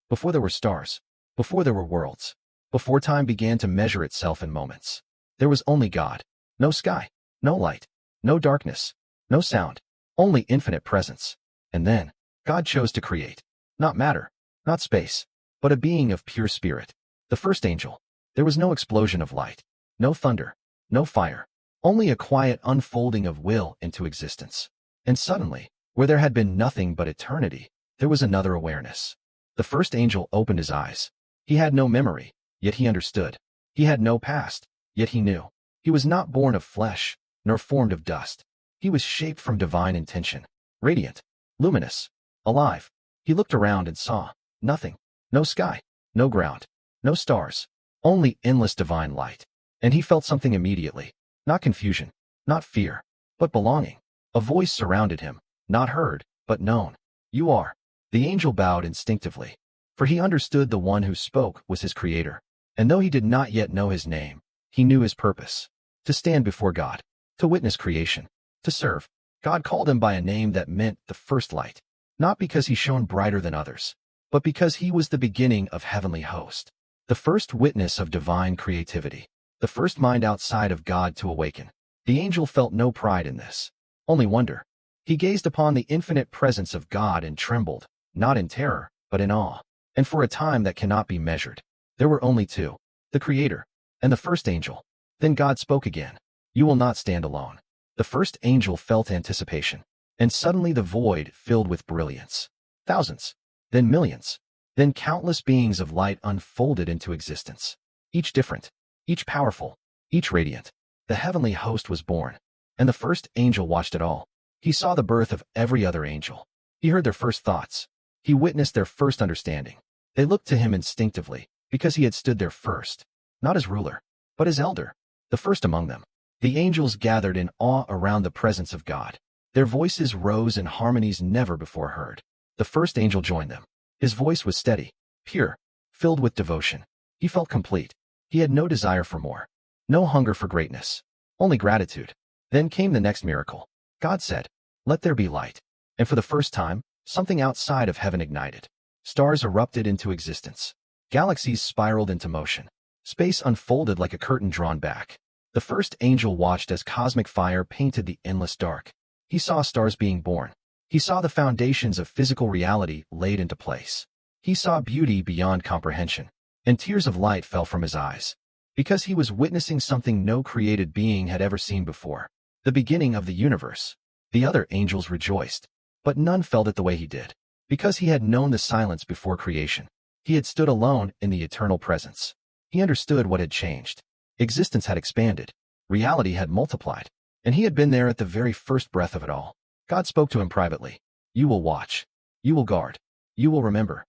before there were stars, before there were worlds, before time began to measure itself in moments. There was only God. No sky, no light, no darkness, no sound, only infinite presence. And then, God chose to create. Not matter, not space, but a being of pure spirit. The first angel. There was no explosion of light, no thunder, no fire, only a quiet unfolding of will into existence. And suddenly, where there had been nothing but eternity, there was another awareness. The first angel opened his eyes. He had no memory, yet he understood. He had no past, yet he knew. He was not born of flesh, nor formed of dust. He was shaped from divine intention, radiant, luminous, alive. He looked around and saw nothing, no sky, no ground, no stars, only endless divine light. And he felt something immediately, not confusion, not fear, but belonging. A voice surrounded him, not heard, but known. You are. The angel bowed instinctively, for he understood the one who spoke was his creator. And though he did not yet know his name, he knew his purpose: to stand before God, to witness creation, to serve. God called him by a name that meant the first light, not because he shone brighter than others, but because he was the beginning of heavenly host, the first witness of divine creativity, the first mind outside of God to awaken. The angel felt no pride in this, only wonder. He gazed upon the infinite presence of God and trembled, not in terror, but in awe. And for a time that cannot be measured, there were only two, the Creator and the first angel. Then God spoke again. You will not stand alone. The first angel felt anticipation, and suddenly the void filled with brilliance. Thousands, then millions, then countless beings of light unfolded into existence, each different, each powerful, each radiant. The heavenly host was born, and the first angel watched it all. He saw the birth of every other angel. He heard their first thoughts. He witnessed their first understanding. They looked to him instinctively, because he had stood there first, not as ruler, but as elder, the first among them. The angels gathered in awe around the presence of God. Their voices rose in harmonies never before heard. The first angel joined them. His voice was steady, pure, filled with devotion. He felt complete. He had no desire for more, no hunger for greatness, only gratitude. Then came the next miracle. God said, "Let there be light." And for the first time, something outside of heaven ignited. Stars erupted into existence. Galaxies spiraled into motion. Space unfolded like a curtain drawn back. The first angel watched as cosmic fire painted the endless dark. He saw stars being born. He saw the foundations of physical reality laid into place. He saw beauty beyond comprehension, and tears of light fell from his eyes, because he was witnessing something no created being had ever seen before, the beginning of the universe. The other angels rejoiced, but none felt it the way he did, because he had known the silence before creation. He had stood alone in the eternal presence. He understood what had changed. Existence had expanded. Reality had multiplied. And he had been there at the very first breath of it all. God spoke to him privately. You will watch. You will guard. You will remember.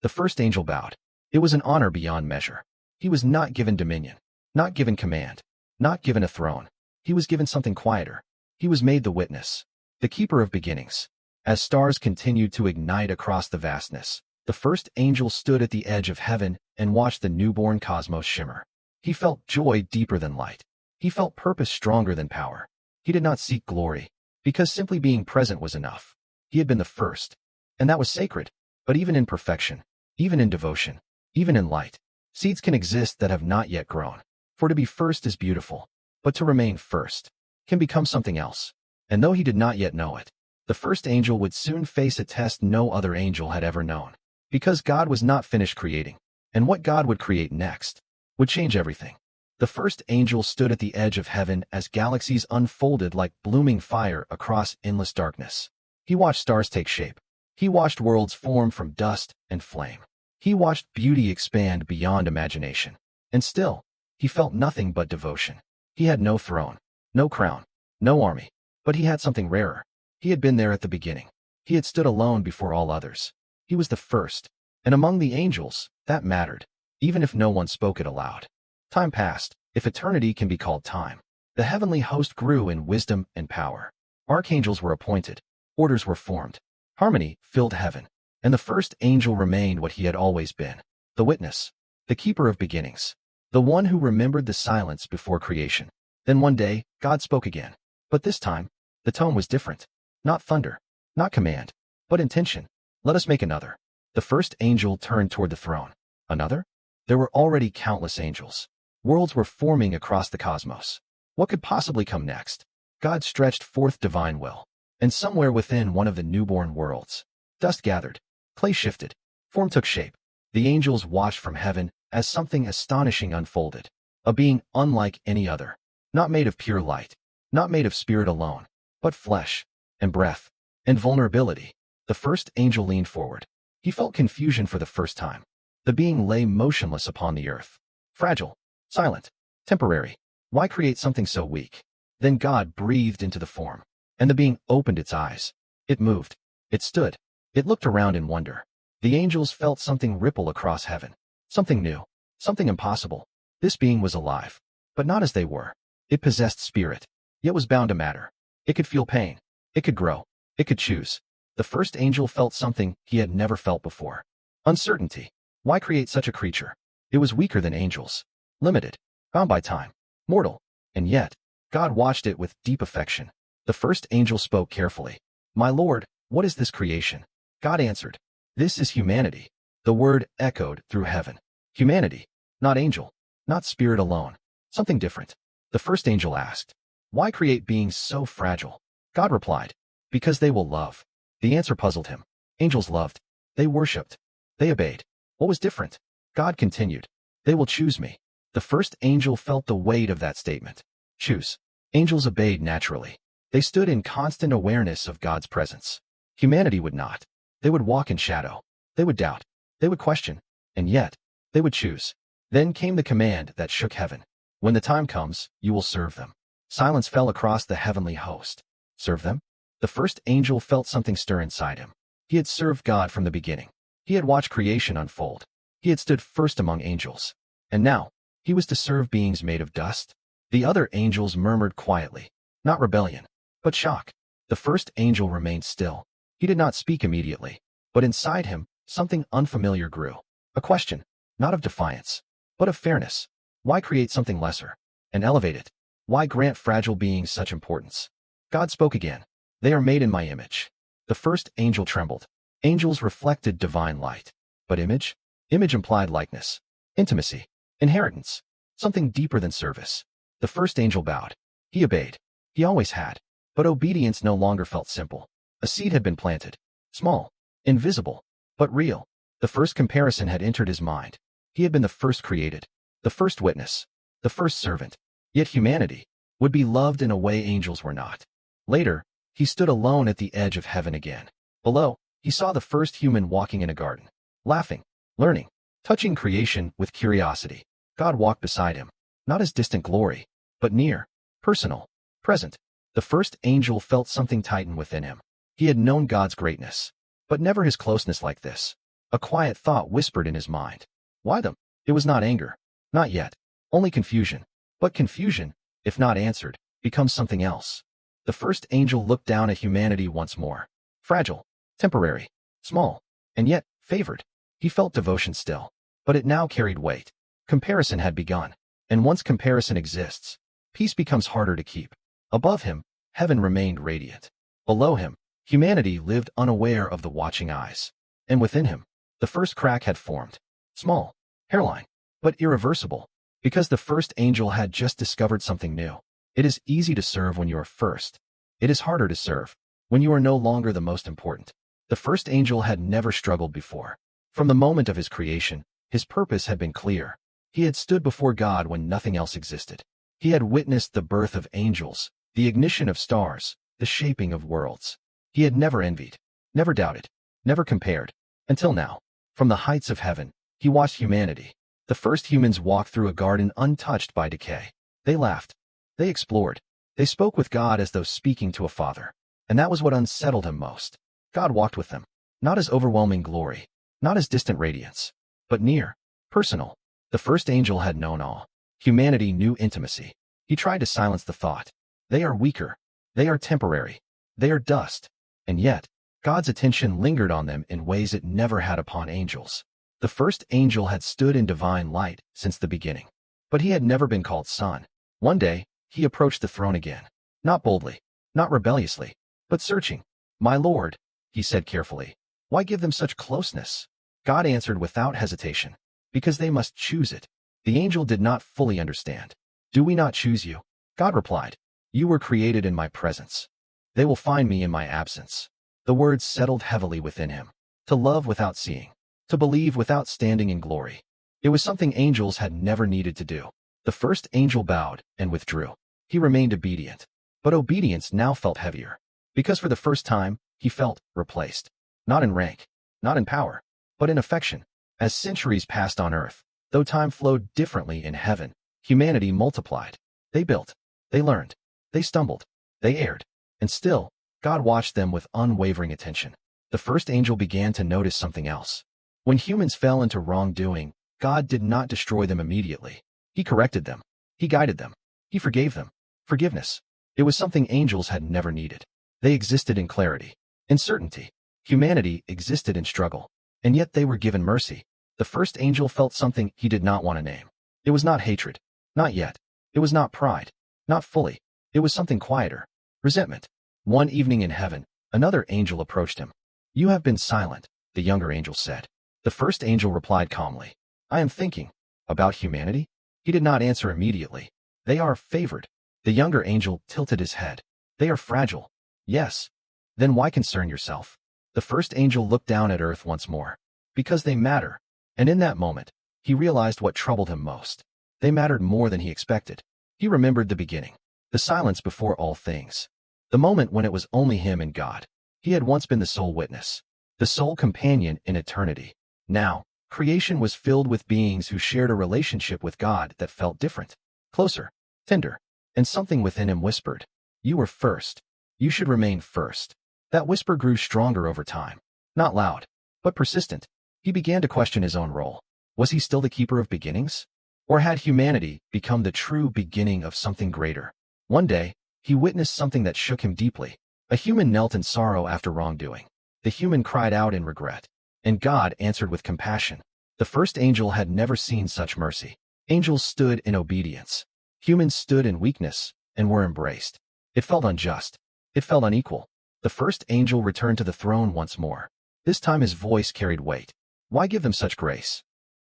The first angel bowed. It was an honor beyond measure. He was not given dominion, not given command, not given a throne. He was given something quieter. He was made the witness, the keeper of beginnings. As stars continued to ignite across the vastness, the first angel stood at the edge of heaven and watched the newborn cosmos shimmer. He felt joy deeper than light. He felt purpose stronger than power. He did not seek glory, because simply being present was enough. He had been the first, and that was sacred. But even in perfection, even in devotion, even in light, seeds can exist that have not yet grown. For to be first is beautiful, but to remain first can become something else. And though he did not yet know it, the first angel would soon face a test no other angel had ever known. Because God was not finished creating, and what God would create next would change everything. The first angel stood at the edge of heaven as galaxies unfolded like blooming fire across endless darkness. He watched stars take shape. He watched worlds form from dust and flame. He watched beauty expand beyond imagination. And still, he felt nothing but devotion. He had no throne, no crown, no army, but he had something rarer. He had been there at the beginning. He had stood alone before all others. He was the first, and among the angels, that mattered, even if no one spoke it aloud. Time passed, if eternity can be called time. The heavenly host grew in wisdom and power. Archangels were appointed. Orders were formed. Harmony filled heaven. And the first angel remained what he had always been, the witness, the keeper of beginnings, the one who remembered the silence before creation. Then one day, God spoke again. But this time, the tone was different. Not thunder, not command, but intention. Let us make another. The first angel turned toward the throne. Another? There were already countless angels. Worlds were forming across the cosmos. What could possibly come next? God stretched forth divine will. And somewhere within one of the newborn worlds, dust gathered, clay shifted, form took shape. The angels watched from heaven as something astonishing unfolded. A being unlike any other. Not made of pure light. Not made of spirit alone, but flesh, and breath, and vulnerability. The first angel leaned forward. He felt confusion for the first time. The being lay motionless upon the earth. Fragile, silent, temporary. Why create something so weak? Then God breathed into the form, and the being opened its eyes. It moved. It stood. It looked around in wonder. The angels felt something ripple across heaven. Something new. Something impossible. This being was alive, but not as they were. It possessed spirit, yet was bound to matter. It could feel pain. It could grow. It could choose. The first angel felt something he had never felt before. Uncertainty. Why create such a creature? It was weaker than angels. Limited. Bound by time. Mortal. And yet, God watched it with deep affection. The first angel spoke carefully. My Lord, what is this creation? God answered. This is humanity. The word echoed through heaven. Humanity. Not angel. Not spirit alone. Something different. The first angel asked. Why create beings so fragile? God replied. Because they will love. The answer puzzled him. Angels loved. They worshipped. They obeyed. What was different? God continued. They will choose me. The first angel felt the weight of that statement. Choose. Angels obeyed naturally. They stood in constant awareness of God's presence. Humanity would not. They would walk in shadow. They would doubt. They would question. And yet, they would choose. Then came the command that shook heaven. When the time comes, you will serve them. Silence fell across the heavenly host. Serve them? The first angel felt something stir inside him. He had served God from the beginning. He had watched creation unfold. He had stood first among angels. And now, he was to serve beings made of dust. The other angels murmured quietly. Not rebellion, but shock. The first angel remained still. He did not speak immediately. But inside him, something unfamiliar grew. A question, not of defiance, but of fairness. Why create something lesser? And elevate it? Why grant fragile beings such importance? God spoke again. They are made in my image. The first angel trembled. Angels reflected divine light. But image? Image implied likeness. Intimacy. Inheritance. Something deeper than service. The first angel bowed. He obeyed. He always had. But obedience no longer felt simple. A seed had been planted. Small. Invisible. But real. The first comparison had entered his mind. He had been the first created. The first witness. The first servant. Yet humanity would be loved in a way angels were not. Later, he stood alone at the edge of heaven again. Below, he saw the first human walking in a garden. Laughing. Learning. Touching creation with curiosity. God walked beside him. Not as distant glory, but near. Personal. Present. The first angel felt something tighten within him. He had known God's greatness, but never his closeness like this. A quiet thought whispered in his mind. Why them? It was not anger. Not yet. Only confusion. But confusion, if not answered, becomes something else. The first angel looked down at humanity once more. Fragile. Temporary. Small. And yet, favored. He felt devotion still. But it now carried weight. Comparison had begun. And once comparison exists, peace becomes harder to keep. Above him, heaven remained radiant. Below him, humanity lived unaware of the watching eyes. And within him, the first crack had formed. Small. Hairline. But irreversible. Because the first angel had just discovered something new. It is easy to serve when you are first. It is harder to serve when you are no longer the most important. The first angel had never struggled before. From the moment of his creation, his purpose had been clear. He had stood before God when nothing else existed. He had witnessed the birth of angels, the ignition of stars, the shaping of worlds. He had never envied, never doubted, never compared, until now. From the heights of heaven, he watched humanity. The first humans walked through a garden untouched by decay. They laughed. They explored. They spoke with God as though speaking to a father. And that was what unsettled him most. God walked with them. Not as overwhelming glory. Not as distant radiance. But near. Personal. The first angel had known awe. Humanity knew intimacy. He tried to silence the thought. They are weaker. They are temporary. They are dust. And yet, God's attention lingered on them in ways it never had upon angels. The first angel had stood in divine light since the beginning. But he had never been called son. One day, he approached the throne again. Not boldly, not rebelliously, but searching. My Lord, he said carefully, why give them such closeness? God answered without hesitation, because they must choose it. The angel did not fully understand. Do we not choose you? God replied, you were created in my presence. They will find me in my absence. The words settled heavily within him. To love without seeing. To believe without standing in glory. It was something angels had never needed to do. The first angel bowed and withdrew. He remained obedient. But obedience now felt heavier. Because for the first time, he felt replaced. Not in rank, not in power, but in affection. As centuries passed on earth, though time flowed differently in heaven, humanity multiplied. They built, they learned, they stumbled, they erred. And still, God watched them with unwavering attention. The first angel began to notice something else. When humans fell into wrongdoing, God did not destroy them immediately. He corrected them. He guided them. He forgave them. Forgiveness. It was something angels had never needed. They existed in clarity, in certainty. Humanity existed in struggle. And yet they were given mercy. The first angel felt something he did not want to name. It was not hatred. Not yet. It was not pride. Not fully. It was something quieter. Resentment. One evening in heaven, another angel approached him. You have been silent, the younger angel said. The first angel replied calmly. I am thinking. About humanity? He did not answer immediately. They are favored. The younger angel tilted his head. They are fragile. Yes. Then why concern yourself? The first angel looked down at earth once more. Because they matter. And in that moment, he realized what troubled him most. They mattered more than he expected. He remembered the beginning. The silence before all things. The moment when it was only him and God. He had once been the sole witness. The sole companion in eternity. Now, creation was filled with beings who shared a relationship with God that felt different. Closer. Tender. And something within him whispered. You were first. You should remain first. That whisper grew stronger over time. Not loud, but persistent. He began to question his own role. Was he still the keeper of beginnings? Or had humanity become the true beginning of something greater? One day, he witnessed something that shook him deeply. A human knelt in sorrow after wrongdoing. The human cried out in regret. And God answered with compassion. The first angel had never seen such mercy. Angels stood in obedience. Humans stood in weakness and were embraced. It felt unjust. It felt unequal. The first angel returned to the throne once more. This time his voice carried weight. Why give them such grace?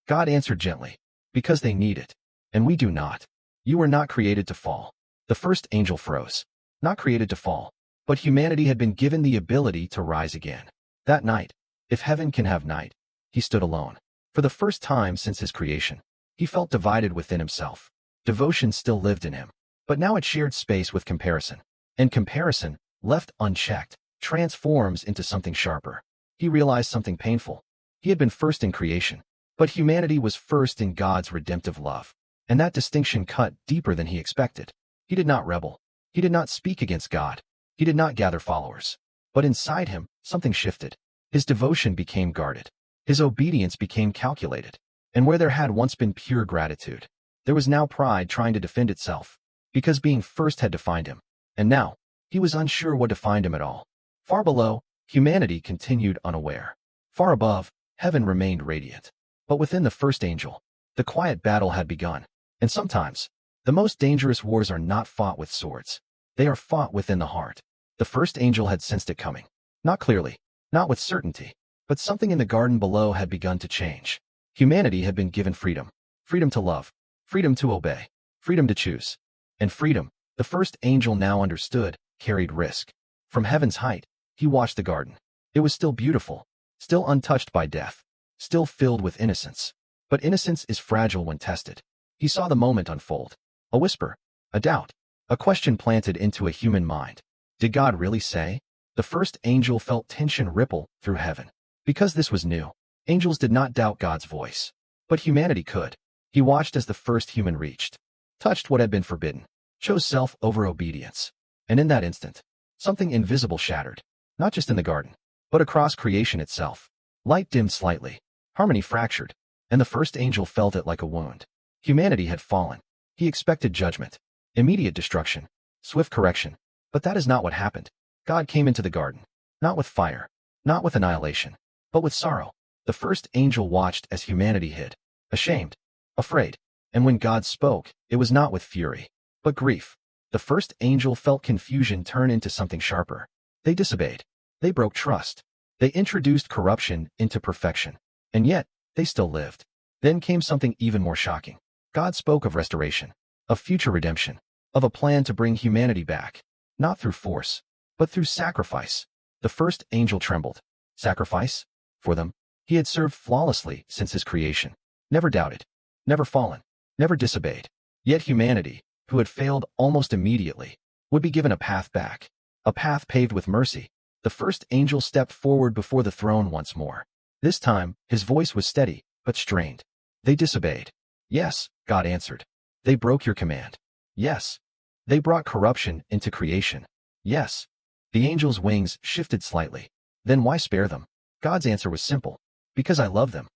God answered gently. Because they need it. And we do not. You were not created to fall. The first angel froze. Not created to fall. But humanity had been given the ability to rise again. That night, if heaven can have night, he stood alone. For the first time since his creation, he felt divided within himself. Devotion still lived in him. But now it shared space with comparison. And comparison, left unchecked, transforms into something sharper. He realized something painful. He had been first in creation. But humanity was first in God's redemptive love. And that distinction cut deeper than he expected. He did not rebel. He did not speak against God. He did not gather followers. But inside him, something shifted. His devotion became guarded. His obedience became calculated. And where there had once been pure gratitude, there was now pride trying to defend itself. Because being first had defined him. And now, he was unsure what defined him at all. Far below, humanity continued unaware. Far above, heaven remained radiant. But within the first angel, the quiet battle had begun. And sometimes, the most dangerous wars are not fought with swords. They are fought within the heart. The first angel had sensed it coming. Not clearly, not with certainty, but something in the garden below had begun to change. Humanity had been given freedom. Freedom to love. Freedom to obey. Freedom to choose. And freedom, the first angel now understood, carried risk. From heaven's height, he watched the garden. It was still beautiful, still untouched by death, still filled with innocence. But innocence is fragile when tested. He saw the moment unfold. A whisper, a doubt, a question planted into a human mind. Did God really say? The first angel felt tension ripple through heaven. Because this was new, angels did not doubt God's voice. But humanity could. He watched as the first human reached, touched what had been forbidden, chose self over obedience. And in that instant, something invisible shattered, not just in the garden, but across creation itself. Light dimmed slightly, harmony fractured, and the first angel felt it like a wound. Humanity had fallen. He expected judgment, immediate destruction, swift correction. But that is not what happened. God came into the garden, not with fire, not with annihilation, but with sorrow. The first angel watched as humanity hid, ashamed, afraid. And when God spoke, it was not with fury, but grief. The first angel felt confusion turn into something sharper. They disobeyed. They broke trust. They introduced corruption into perfection. And yet, they still lived. Then came something even more shocking. God spoke of restoration, of future redemption, of a plan to bring humanity back, not through force, but through sacrifice. The first angel trembled. Sacrifice? For them? He had served flawlessly since his creation. Never doubted. Never fallen. Never disobeyed. Yet humanity, who had failed almost immediately, would be given a path back. A path paved with mercy. The first angel stepped forward before the throne once more. This time, his voice was steady, but strained. They disobeyed. Yes, God answered. They broke your command. Yes. They brought corruption into creation. Yes. The angel's wings shifted slightly. Then why spare them? God's answer was simple. Because I love them.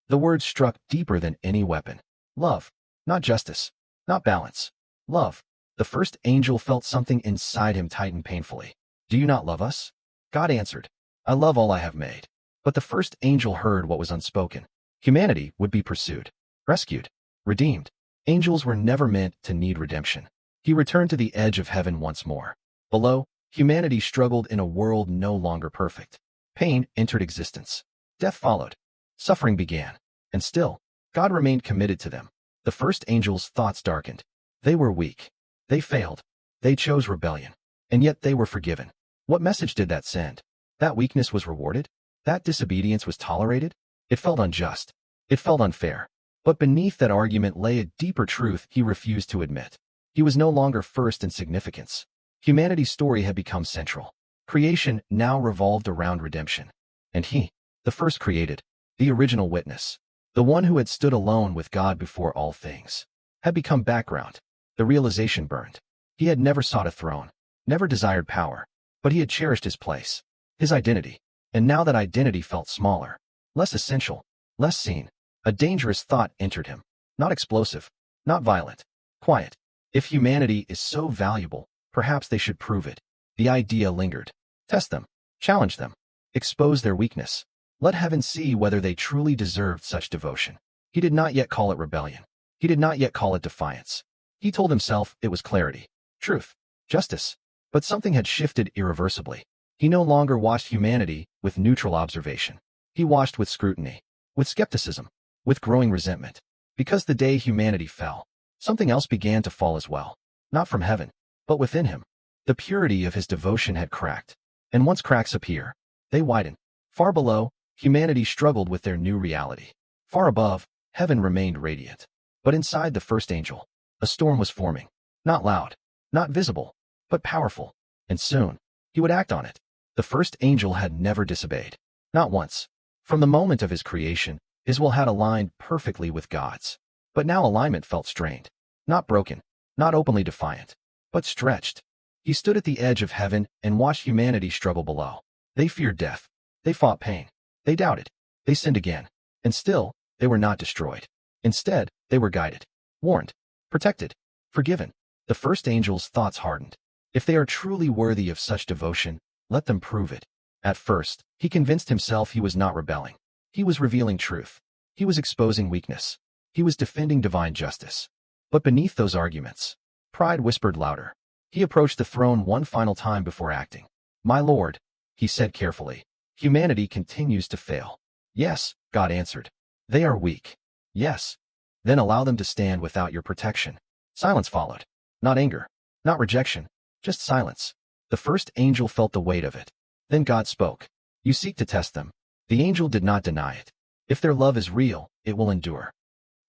The words struck deeper than any weapon. Love. Not justice. Not balance. Love. The first angel felt something inside him tighten painfully. Do you not love us? God answered. I love all I have made. But the first angel heard what was unspoken. Humanity would be pursued, rescued, redeemed. Angels were never meant to need redemption. He returned to the edge of heaven once more. Below, humanity struggled in a world no longer perfect. Pain entered existence. Death followed. Suffering began. And still, God remained committed to them. The first angel's thoughts darkened. They were weak. They failed. They chose rebellion. And yet they were forgiven. What message did that send? That weakness was rewarded? That disobedience was tolerated? It felt unjust. It felt unfair. But beneath that argument lay a deeper truth he refused to admit. He was no longer first in significance. Humanity's story had become central. Creation now revolved around redemption. And he, the first created, the original witness, the one who had stood alone with God before all things, had become background. The realization burned. He had never sought a throne, never desired power, but he had cherished his place, his identity. And now that identity felt smaller, less essential, less seen. A dangerous thought entered him. Not explosive, not violent, quiet. If humanity is so valuable, perhaps they should prove it. The idea lingered. Test them, challenge them, expose their weakness. Let heaven see whether they truly deserved such devotion. He did not yet call it rebellion. He did not yet call it defiance. He told himself it was clarity, truth, justice. But something had shifted irreversibly. He no longer watched humanity with neutral observation. He watched with scrutiny, with skepticism, with growing resentment. Because the day humanity fell, something else began to fall as well. Not from heaven, but within him. The purity of his devotion had cracked. And once cracks appear, they widen. Far below, humanity struggled with their new reality. Far above, heaven remained radiant. But inside the first angel, a storm was forming. Not loud, not visible, but powerful. And soon, he would act on it. The first angel had never disobeyed. Not once. From the moment of his creation, his will had aligned perfectly with God's. But now alignment felt strained. Not broken, not openly defiant, but stretched. He stood at the edge of heaven and watched humanity struggle below. They feared death. They fought pain. They doubted. They sinned again. And still, they were not destroyed. Instead, they were guided, warned, protected, forgiven. The first angel's thoughts hardened. If they are truly worthy of such devotion, let them prove it. At first, he convinced himself he was not rebelling. He was revealing truth. He was exposing weakness. He was defending divine justice. But beneath those arguments, pride whispered louder. He approached the throne one final time before acting. My Lord, he said carefully, humanity continues to fail. Yes, God answered. They are weak. Yes. Then allow them to stand without your protection. Silence followed. Not anger, not rejection, just silence. The first angel felt the weight of it. Then God spoke. You seek to test them. The angel did not deny it. If their love is real, it will endure.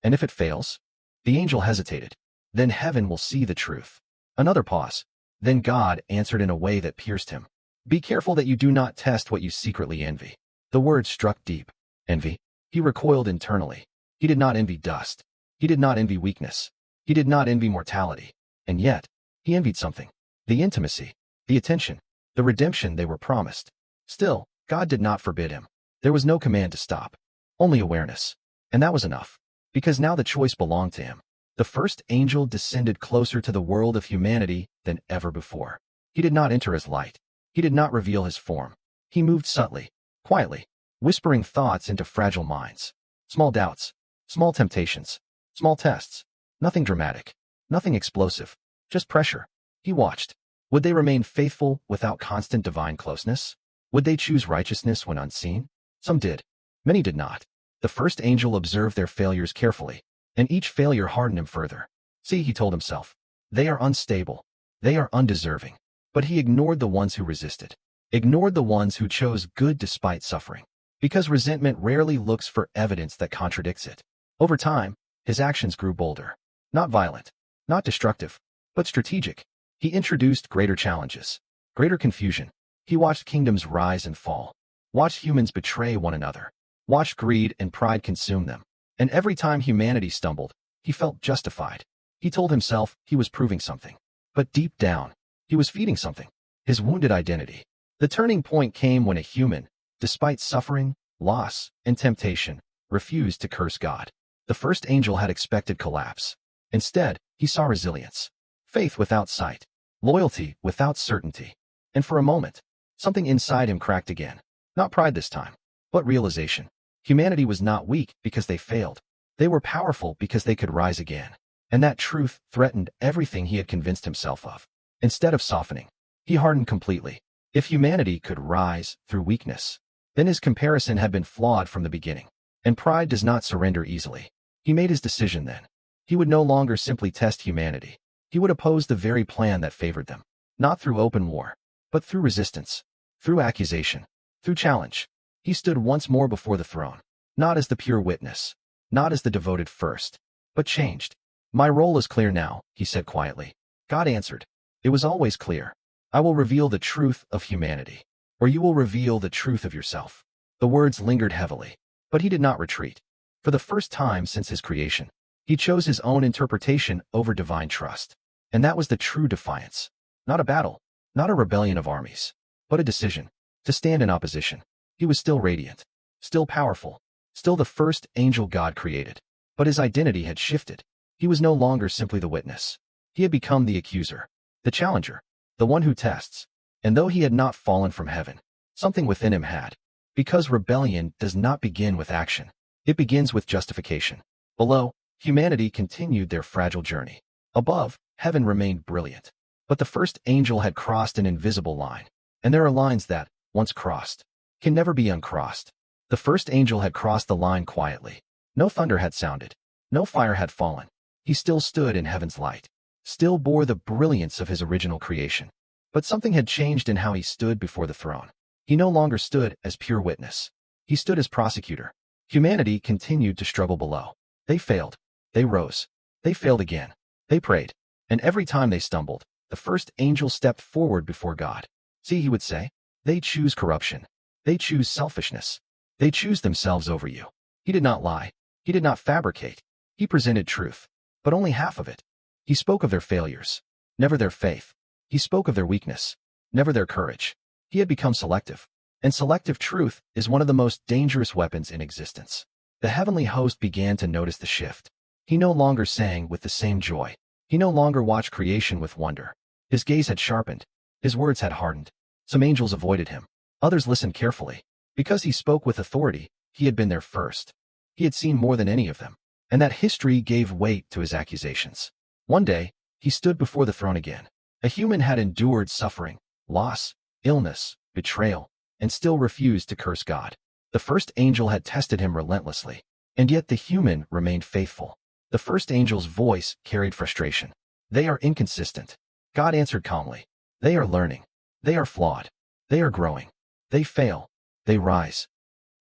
And if it fails? The angel hesitated. Then heaven will see the truth. Another pause. Then God answered in a way that pierced him. Be careful that you do not test what you secretly envy. The word struck deep. Envy. He recoiled internally. He did not envy dust. He did not envy weakness. He did not envy mortality. And yet, he envied something. The intimacy, the attention, the redemption they were promised. Still, God did not forbid him. There was no command to stop. Only awareness. And that was enough. Because now the choice belonged to him. The first angel descended closer to the world of humanity than ever before. He did not enter as light. He did not reveal his form. He moved subtly, quietly, whispering thoughts into fragile minds. Small doubts, small temptations, small tests. Nothing dramatic, nothing explosive, just pressure. He watched. Would they remain faithful without constant divine closeness? Would they choose righteousness when unseen? Some did. Many did not. The first angel observed their failures carefully, and each failure hardened him further. See, he told himself, they are unstable. They are undeserving. But he ignored the ones who resisted. Ignored the ones who chose good despite suffering. Because resentment rarely looks for evidence that contradicts it. Over time, his actions grew bolder. Not violent, not destructive, but strategic. He introduced greater challenges, greater confusion. He watched kingdoms rise and fall. Watched humans betray one another. Watched greed and pride consume them. And every time humanity stumbled, he felt justified. He told himself he was proving something. But deep down, he was feeding something. His wounded identity. The turning point came when a human, despite suffering, loss, and temptation, refused to curse God. The first angel had expected collapse. Instead, he saw resilience. Faith without sight. Loyalty without certainty. And for a moment, something inside him cracked again. Not pride this time, but realization. Humanity was not weak because they failed. They were powerful because they could rise again. And that truth threatened everything he had convinced himself of. Instead of softening, he hardened completely. If humanity could rise through weakness, then his comparison had been flawed from the beginning. And pride does not surrender easily. He made his decision then. He would no longer simply test humanity. He would oppose the very plan that favored them. Not through open war, but through resistance, through accusation, through challenge. He stood once more before the throne, not as the pure witness, not as the devoted first, but changed. My role is clear now, he said quietly. God answered. It was always clear. I will reveal the truth of humanity, or you will reveal the truth of yourself. The words lingered heavily, but he did not retreat. For the first time since his creation, he chose his own interpretation over divine trust. And that was the true defiance. Not a battle, not a rebellion of armies, but a decision to stand in opposition. He was still radiant, still powerful, still the first angel God created. But his identity had shifted. He was no longer simply the witness. He had become the accuser, the challenger, the one who tests. And though he had not fallen from heaven, something within him had. Because rebellion does not begin with action. It begins with justification. Below, humanity continued their fragile journey. Above, heaven remained brilliant. But the first angel had crossed an invisible line. And there are lines that, once crossed, can never be uncrossed. The first angel had crossed the line quietly. No thunder had sounded. No fire had fallen. He still stood in heaven's light. Still bore the brilliance of his original creation. But something had changed in how he stood before the throne. He no longer stood as pure witness. He stood as prosecutor. Humanity continued to struggle below. They failed. They rose. They failed again. They prayed. And every time they stumbled, the first angel stepped forward before God. See, he would say, they choose corruption. They choose selfishness. They choose themselves over you. He did not lie. He did not fabricate. He presented truth, but only half of it. He spoke of their failures, never their faith. He spoke of their weakness, never their courage. He had become selective. And selective truth is one of the most dangerous weapons in existence. The heavenly host began to notice the shift. He no longer sang with the same joy. He no longer watched creation with wonder. His gaze had sharpened. His words had hardened. Some angels avoided him. Others listened carefully. Because he spoke with authority, he had been there first. He had seen more than any of them. And that history gave weight to his accusations. One day, he stood before the throne again. A human had endured suffering, loss, illness, betrayal, and still refused to curse God. The first angel had tested him relentlessly. And yet the human remained faithful. The first angel's voice carried frustration. They are inconsistent. God answered calmly. They are learning. They are flawed. They are growing. They fail. They rise.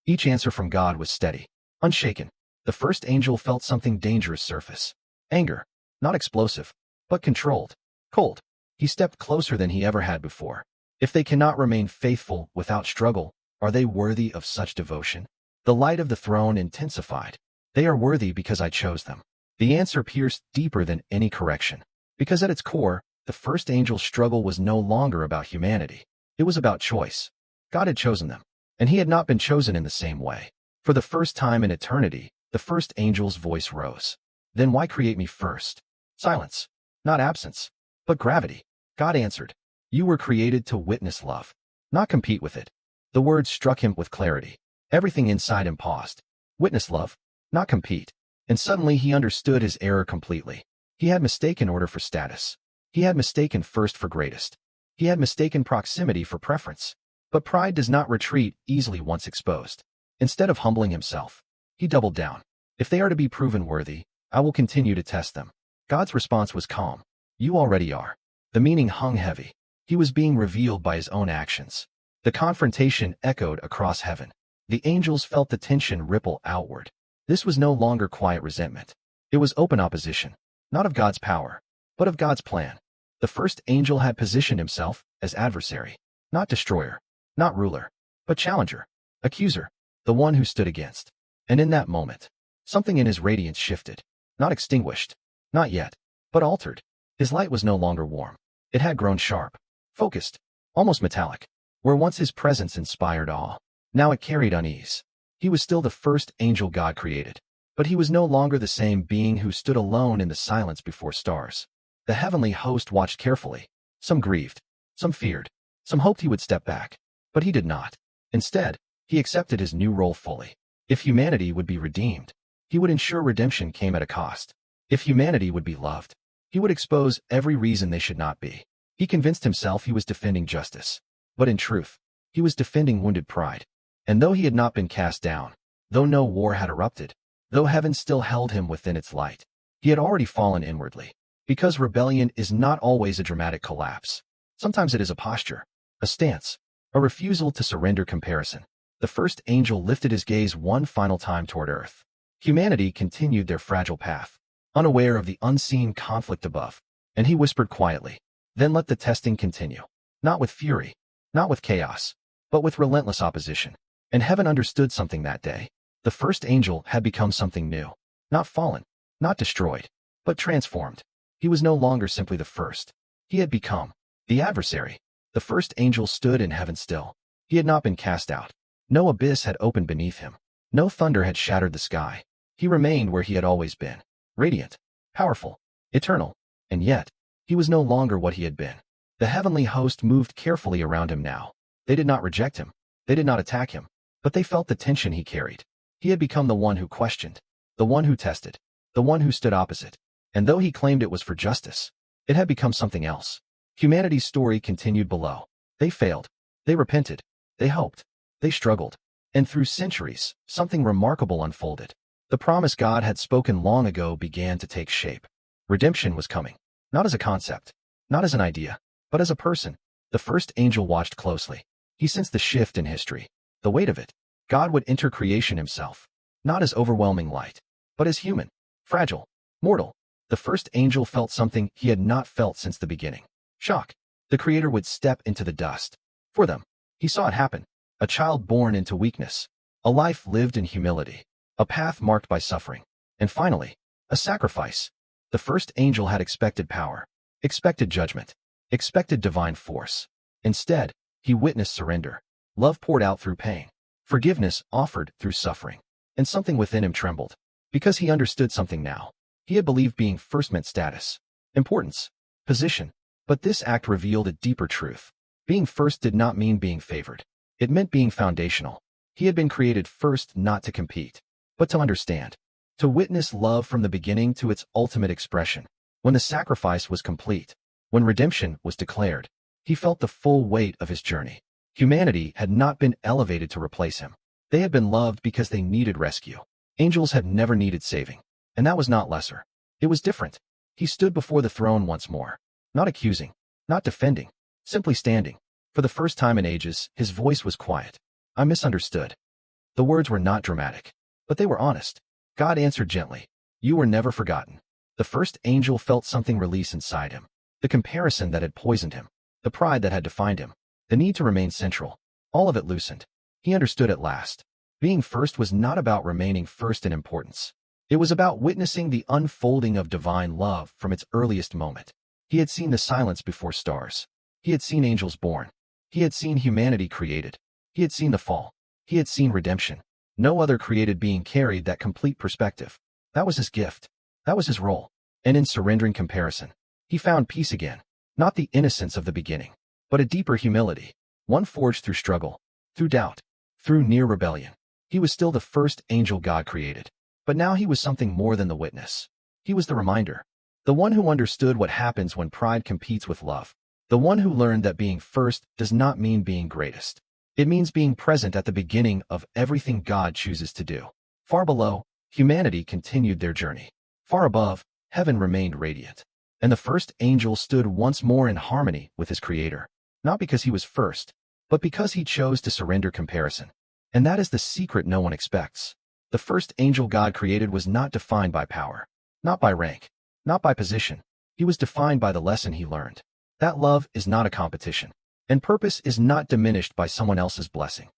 Each answer from God was steady, unshaken. The first angel felt something dangerous surface. Anger. Not explosive, but controlled. Cold. He stepped closer than he ever had before. If they cannot remain faithful without struggle, are they worthy of such devotion? The light of the throne intensified. They are worthy because I chose them. The answer pierced deeper than any correction. Because at its core, the first angel's struggle was no longer about humanity. It was about choice. God had chosen them, and he had not been chosen in the same way. For the first time in eternity, the first angel's voice rose. Then why create me first? Silence. Not absence, but gravity. God answered. You were created to witness love, not compete with it. The words struck him with clarity. Everything inside him paused. Witness love, not compete. And suddenly he understood his error completely. He had mistaken order for status. He had mistaken first for greatest. He had mistaken proximity for preference. But pride does not retreat easily once exposed. Instead of humbling himself, He doubled down. If they are to be proven worthy, I will continue to test them. God's response was calm. You already are. The meaning hung heavy. He was being revealed by his own actions. The confrontation echoed across heaven. The angels felt the tension ripple outward. This was no longer quiet resentment. It was open opposition, not of God's power, but of God's plan. The first angel had positioned himself as adversary, not destroyer, not ruler, but challenger, accuser, the one who stood against. And in that moment, something in his radiance shifted, not extinguished, not yet, but altered. His light was no longer warm. It had grown sharp, focused, almost metallic. Where once his presence inspired awe, now it carried unease. He was still the first angel God created, but he was no longer the same being who stood alone in the silence before stars. The heavenly host watched carefully. Some grieved, some feared, some hoped he would step back, but he did not. Instead, he accepted his new role fully. If humanity would be redeemed, he would ensure redemption came at a cost. If humanity would be loved, he would expose every reason they should not be. He convinced himself he was defending justice. But in truth, he was defending wounded pride. And though he had not been cast down, though no war had erupted, though heaven still held him within its light, he had already fallen inwardly. Because rebellion is not always a dramatic collapse. Sometimes it is a posture, a stance, a refusal to surrender comparison. The first angel lifted his gaze one final time toward earth. Humanity continued their fragile path, unaware of the unseen conflict above. And he whispered quietly, then let the testing continue. Not with fury, not with chaos, but with relentless opposition. And heaven understood something that day. The first angel had become something new. Not fallen, not destroyed, but transformed. He was no longer simply the first. He had become the adversary. The first angel stood in heaven still. He had not been cast out. No abyss had opened beneath him. No thunder had shattered the sky. He remained where he had always been. Radiant, powerful, eternal. And yet, he was no longer what he had been. The heavenly host moved carefully around him now. They did not reject him. They did not attack him. But they felt the tension he carried. He had become the one who questioned, the one who tested, the one who stood opposite. And though he claimed it was for justice, it had become something else. Humanity's story continued below. They failed. They repented. They hoped. They struggled. And through centuries, something remarkable unfolded. The promise God had spoken long ago began to take shape. Redemption was coming. Not as a concept, not as an idea, but as a person. The first angel watched closely. He sensed the shift in history, the weight of it. God would enter creation himself, not as overwhelming light, but as human, fragile, mortal. The first angel felt something he had not felt since the beginning. Shock. The Creator would step into the dust. For them, he saw it happen. A child born into weakness. A life lived in humility. A path marked by suffering. And finally, a sacrifice. The first angel had expected power, expected judgment, expected divine force. Instead, he witnessed surrender. Love poured out through pain. Forgiveness offered through suffering. And something within him trembled. Because he understood something now. He had believed being first meant status, importance, position. But this act revealed a deeper truth. Being first did not mean being favored. It meant being foundational. He had been created first not to compete, but to understand. To witness love from the beginning to its ultimate expression. When the sacrifice was complete, when redemption was declared, he felt the full weight of his journey. Humanity had not been elevated to replace him. They had been loved because they needed rescue. Angels had never needed saving. And that was not lesser. It was different. He stood before the throne once more. Not accusing, not defending, simply standing. For the first time in ages, his voice was quiet. I misunderstood. The words were not dramatic, but they were honest. God answered gently. You were never forgotten. The first angel felt something release inside him. The comparison that had poisoned him. The pride that had defined him. The need to remain central. All of it loosened. He understood at last. Being first was not about remaining first in importance. It was about witnessing the unfolding of divine love from its earliest moment. He had seen the silence before stars. He had seen angels born. He had seen humanity created. He had seen the fall. He had seen redemption. No other created being carried that complete perspective. That was his gift. That was his role. And in surrendering comparison, he found peace again. Not the innocence of the beginning, but a deeper humility. One forged through struggle, through doubt, through near rebellion. He was still the first angel God created. But now he was something more than the witness. He was the reminder. The one who understood what happens when pride competes with love. The one who learned that being first does not mean being greatest. It means being present at the beginning of everything God chooses to do. Far below, humanity continued their journey. Far above, heaven remained radiant. And the first angel stood once more in harmony with his creator, not because he was first, but because he chose to surrender comparison. And that is the secret no one expects. The first angel God created was not defined by power, not by rank, not by position. He was defined by the lesson he learned. That love is not a competition, and purpose is not diminished by someone else's blessing.